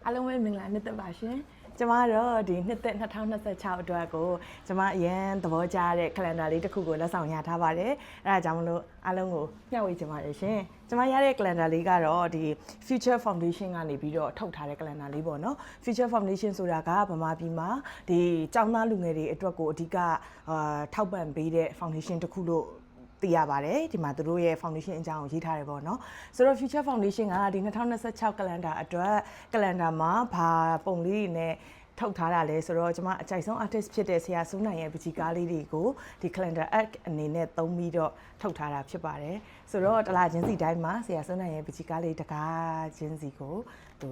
အားလုံးပဲမင်္ဂလာနှစ်သက်ပါရှင်ကျမတော့ဒီနှစ်သက်2026အတွက်ကိုကျမအရင်သဘောကျတဲ့ calendar လေးတစ်ခုကိုလက်ဆောင်ရထားပါတယ်အဲဒါကြောင့်မလို့အားလုံးကိုမျှဝေချင်ပါတယ်ရှင်ကျမရတဲ့ calendar လေးကတော့ဒီ Future Foundation ကနေပြီးတော့ထုတ်ထားတဲ့ calendar လေးပေါ့နော် Future Foundation ဆိုတာကဗမာပြည်မှာဒီကျောင်းသားလူငယ်တွေအတွက်ကိုအဓိကထောက်ပံ့ပေးတဲ့ foundation တစ်ခုလို့သိရပါတယ်ဒီမှာသူတို့ရဲ့ foundation အကြောင်းကိုရေးထားတယ်ပေါ့နော်ဆိုတော့ Future Foundation ကဒီ2026 calendar အတွက် calendar မှာဘာပုံလေးတွေနဲ့ထုတ်ထားတာလဲဆိုတော့ကျွန်မအကြိုက်ဆုံး artist ဖြစ်တဲ့ဆရာစိုးနိုင်ရဲ့ပကြီးကားလေးတွေကိုဒီ calendar act အနေနဲ့သုံးပြီးတော့ထုတ်ထားတာဖြစ်ပါတယ်ဆိုတော့တလားချင်းစီတိုင်းမှာဆရာစိုးနိုင်ရဲ့ပကြီးကားလေးတကားချင်းစီကိုသူ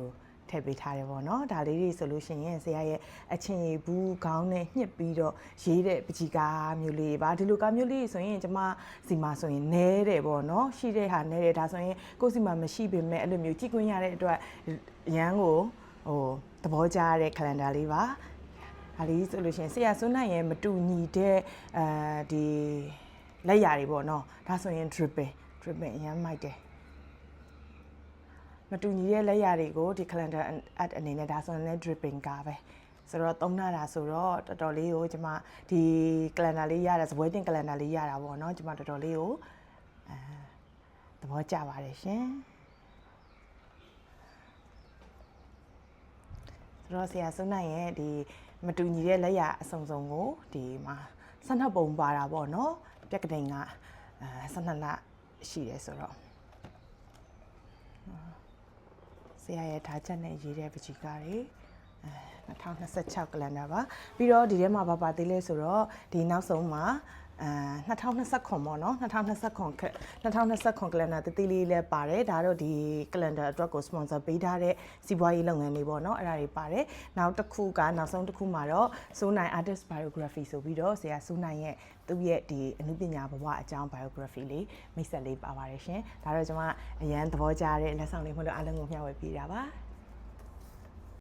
ထည့်ပေးထားတယ်ပေါ့နော်ဒါလေးတွေဆိုလို့ရှိရင်ဆရာရဲ့အချင်းရည်ဘူးခေါင်းနဲ့ညှစ်ပြီးတော့ရေးတဲ့ပကြီးကားမျိုးလေးပါဒီလိုကားမျိုးလေးဆိုရင်ကျမစီမှာဆိုရင်နဲတယ်ပေါ့နော်ရှိတဲ့ဟာနဲတယ်ဒါဆိုရင်ကိုယ်စီမှာမရှိပေမဲ့အဲ့လိုမျိုးကြည့်ခွင့်ရတဲ့အတွက်ရန်ကိုသဘောကျတဲ့ calendar လေးပါဒါလေးဆိုလို့ရှိရင်ဆရာစွန်းနိုင်ရဲ့မတူညီတဲ့ဒီလက်ရာတွေပေါ့နော်ဒါဆိုရင် dripping အရင်မိုက်တယ်မတူညီတဲ့လက်ရာတွေကိုဒီ calendar add အနေနဲ့ဒါဆိုရင်လည်း dripping ကပဲဆိုတော့သုံးနာတာဆိုတော့တော်တော်လေးကိုကျွန်မဒီ calendar လေးရတာစပွဲတင် calendar လေးရတာပေါ့နော်ကျွန်မတော်တော်လေးကိုသဘောကျပါတယ်ရှင်ဆိုတော့ဆရာစွန်းနိုင်ရဲ့ဒီမတူညီတဲ့လက်ရာအစုံစုံကိုဒီမှာ12ပုံပါတာပေါ့နော်ပြက်ကတိန်က12လရှိတယ်ဆိုတော့ဆရာရဲ့ဓာတ်ချက်နဲ့ရေးတဲ့ပကြီးကားတွေ2026 calendar ပါပြီးတော့ဒီထဲမှာပါသေးလဲဆိုတော့ဒီနောက်ဆုံးမှာ2029ပေါ့နော်2029 calendar တတိလေးလည်းပါတယ်ဒါတော့ဒီ calendar အတွက်ကို sponsor ပေးထားတဲ့စီးပွားရေးလုပ်ငန်းတွေပေါ့နော်အဲ့ဒါတွေပါတယ်နောက်တစ်ခုကနောက်ဆုံးတစ်ခုမှာတော့စိုးနိုင် artist biography ဆိုပြီးတော့ဆရာစိုးနိုင်ရဲ့သူ့ရဲ့ဒီအနုပညာဘဝအကြောင်း biography လေးမိတ်ဆက်လေးပါပါတယ်ရှင်ဒါတော့ကျွန်မအရန်သဘောကျတဲ့လက်ဆောင်လေးမလို့အားလုံးကိုမျှဝေပေးတာပါ